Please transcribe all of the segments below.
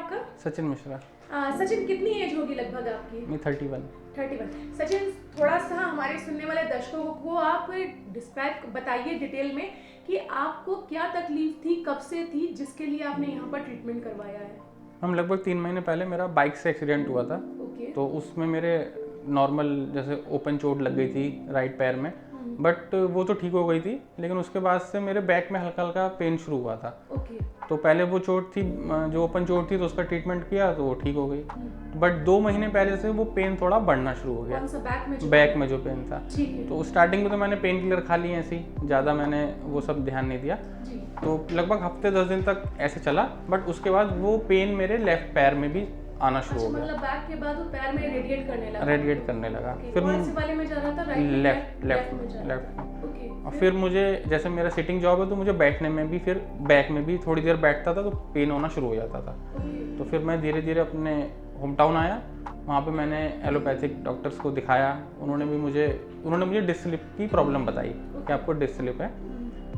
आपका? सचिन मिश्रा। सचिन कितनी एज होगी लगभग आपकी? मैं 31। 31। सचिन थोड़ा सा हमारे सुनने वाले दर्शकों को आप डिस्क्राइब बताइए डिटेल में कि आपको क्या तकलीफ थी, कब से थी, जिसके लिए आपने यहाँ पर ट्रीटमेंट करवाया है? हम लगभग 3 महीने पहले मेरा बाइक से एक्सीडेंट हुआ था। ओके। तो उसमें मेरे नॉर्मल जैसे ओपन चोट लग गई थी राइट पैर में, बट वो तो ठीक हो गई थी, लेकिन उसके बाद से मेरे बैक में हल्का हल्का पेन शुरू हुआ था। ओके। तो पहले वो चोट थी जो ओपन चोट थी, तो उसका ट्रीटमेंट किया तो वो ठीक हो गई, बट 2 महीने पहले से वो पेन थोड़ा बढ़ना शुरू हो गया। कौन सा बैक में जो पेन था। ठीक है। तो स्टार्टिंग में तो मैंने पेन किलर खा लिए ऐसे ही, ज़्यादा मैंने वो सब ध्यान नहीं दिया। जी। तो लगभग हफ्ते 10 दिन तक ऐसे चला, बट उसके बाद वो पेन मेरे लेफ्ट पैर में भी आना शुरू हो गया। मतलब बैक के बाद वो पैर में रेडिएट करने लगा। फिर कौन से वाले में जा रहा था? राइट में? लेफ्ट में। ओके। और फिर मुझे जैसे मेरा सिटिंग जॉब है, तो मुझे बैठने में भी, फिर बैक में भी थोड़ी देर बैठता था तो पेन होना शुरू हो जाता था। तो फिर मैं धीरे धीरे अपने होम टाउन आया, वहाँ पे मैंने एलोपैथिक डॉक्टर्स को दिखाया। उन्होंने मुझे डिस्क स्लिप की प्रॉब्लम बताई कि आपको डिस्क स्लिप है।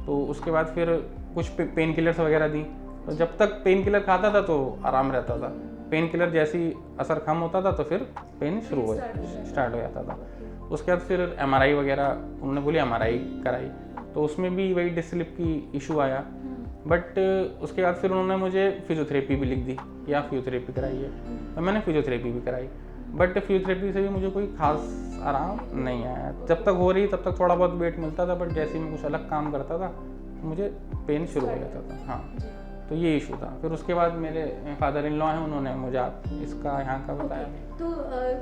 तो उसके बाद फिर कुछ पेन किलर्स वगैरह दी। तो जब तक पेन किलर खाता था तो आराम रहता था, पेन किलर जैसी असर कम होता था तो फिर पेन स्टार्ट हो जाता था। उसके बाद फिर MRI वगैरह उन्होंने बोली, MRI कराई, तो उसमें भी वही डिस्क स्लिप की इशू आया। बट उसके बाद फिर उन्होंने मुझे फिजियोथेरेपी भी लिख दी कि आप फिजियोथेरेपी कराइए, तो मैंने फिजियोथेरेपी भी कराई। बट फिजियोथेरेपी से भी मुझे कोई खास आराम नहीं आया। जब तक हो रही तब तक थोड़ा बहुत वेट मिलता था, बट जैसे ही मैं कुछ अलग काम करता था मुझे पेन शुरू हो जाता था। हाँ, तो ये इशू था। फिर उसके बाद मेरे फादर इन लॉ हैं, उन्होंने मुझे इसका यहाँ का बताया। तो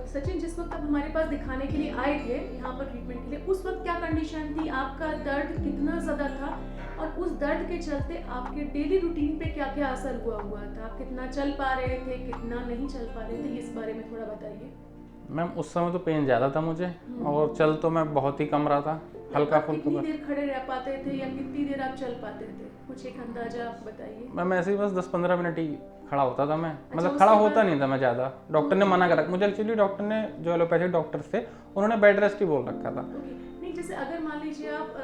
सचिन, जिस वक्त आप हमारे पास दिखाने के लिए आए थे यहाँ पर ट्रीटमेंट के लिए, उस वक्त क्या कंडीशन थी? आपका दर्द कितना ज़्यादा था और उस दर्द के चलते आपके डेली रूटीन पे क्या क्या असर हुआ था? आप कितना चल पा रहे थे, कितना नहीं चल पा रहे थे, इस बारे में थोड़ा बताइए। मैम उस समय तो पेन ज़्यादा था मुझे, और चल तो मैं बहुत ही कम रहा था, हल्का फुल्का। कितनी देर खड़े रह पाते थे या कितनी देर आप चल पाते थे? कुछ एक अंदाजा आप बताइए। मैम ऐसे ही बस 10-15 मिनट ही खड़ा होता था मैं। मतलब खड़ा होता नहीं था मैं ज़्यादा। डॉक्टर ने मना करा मुझे, एक्चुअली डॉक्टर ने, जो एलोपैथिक डॉक्टर्स थे, उन्होंने बेड रेस्ट ही बोल रखा था। नहीं, जैसे अगर मान लीजिए आप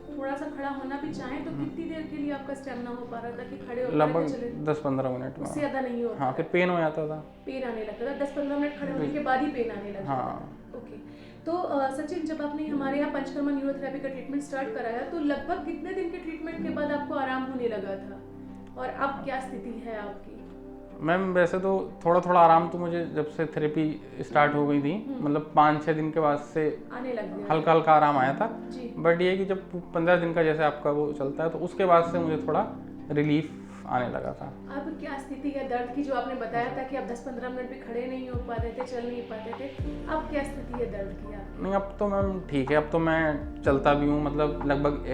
थोड़ा सा खड़ा होना भी चाहें तो कितनी देर के लिए आपका स्टेमिना हो पा रहा था कि खड़े होकर लगभग 10-15 मिनट में। उससे ज़्यादा नहीं होता? हाँ, फिर पेन हो जाता था। पेन आने लगता था 10-15 मिनट खड़े होने के बाद ही पेन आने लगता था? हाँ। ओके। तो सचिन, जब आपने हमारे यहाँ पंचकर्मा न्यूरोथेरेपी का ट्रीटमेंट स्टार्ट कराया तो लगभग कितने दिन के ट्रीटमेंट के बाद आपको आराम होने लगा था, और अब क्या स्थिति है आपकी? मैम वैसे तो थोड़ा थोड़ा आराम तो मुझे जब से थेरेपी स्टार्ट हो गई थी, मतलब 5-6 दिन के बाद से आने लग गया, हल्का हल्का आराम आया था। जी। बट ये है कि जब 15 दिन का जैसे आपका वो चलता है, तो उसके बाद से मुझे थोड़ा रिलीफ आने लगा था। अब क्या स्थिति है दर्द की? जो आपने बताया था कि आप 10-15 मिनट भी खड़े नहीं हो पाते थे, चल नहीं पाते थे, अब क्या स्थिति है दर्द की आपकी? नहीं, अब तो मैम ठीक है। अब तो मैं चलता भी हूँ, मतलब लगभग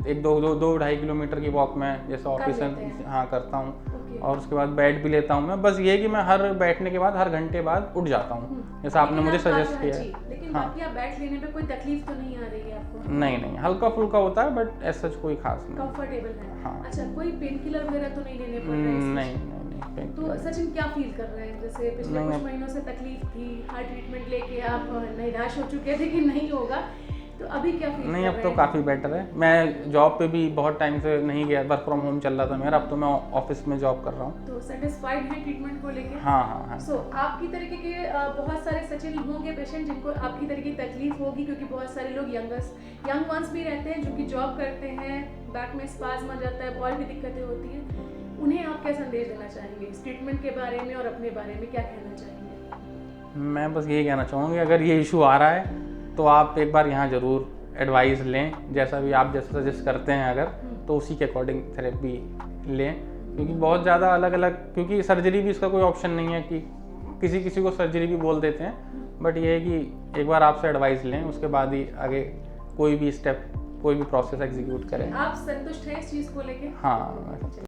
1-2-2.5 किलोमीटर की वॉक में जैसे ऑफिस में, हाँ, करता हूँ। और उसके बाद बैठ भी लेता हूँ मैं। बस ये है कि मैं हर बैठने के बाद, हर घंटे बाद उठ जाता हूँ, जैसे आपने मुझे सजेस्ट किया है। लेकिन बाकी आप बैठ लेने पे कोई तकलीफ तो नहीं आ रही है आपको? नहीं, हल्का फुल्का होता है, बट ऐसा कोई खास नहीं। कंफर्टेबल है? हाँ। अच्छा, कोई पेन किलर वगैरह तो नहीं लेने पड़ रहे हैं? नहीं। तो सचिन, क्या फील कर रहे हैं? जैसे पिछले कुछ महीनों से तकलीफ थी, हर ट्रीटमेंट लेके आप निराश हो चुके थे कि नहीं होगा, तो अभी क्या फील? नहीं, अब तो काफ़ी बेटर है। मैं जॉब पे भी बहुत टाइम से नहीं गया, वर्क फ्रॉम होम चल रहा था मेरा। अब तो मैं ऑफिस में जॉब कर रहा हूँ। तो सेटिस्फाइड है ट्रीटमेंट को लेके? हाँ। सो आपकी तरीके के बहुत सारे सचिन होंगे पेशेंट जिनको आपकी तरह की तकलीफ होगी, क्योंकि बहुत सारे लोग यंग वंस भी रहते हैं जो कि जॉब करते हैं, बैक में स्पाज्म आ जाता है, और भी दिक्कतें होती हैं। उन्हें आप क्या संदेश देना चाहेंगे इस ट्रीटमेंट के बारे में, और अपने बारे में क्या कहना चाहेंगे? मैं बस यही कहना चाहूँगा, अगर ये इशू आ रहा है तो आप एक बार यहाँ ज़रूर एडवाइस लें, जैसा भी आप जैसा सजेस्ट करते हैं अगर, तो उसी के अकॉर्डिंग थेरेपी लें। क्योंकि बहुत ज़्यादा अलग अलग, क्योंकि सर्जरी भी इसका कोई ऑप्शन नहीं है कि किसी को सर्जरी भी बोल देते हैं। बट ये है कि एक बार आपसे एडवाइस लें, उसके बाद ही आगे कोई भी स्टेप, कोई भी प्रोसेस एग्जीक्यूट करें। आप संतुष्ट हैं इस चीज़ को लेके? हाँ।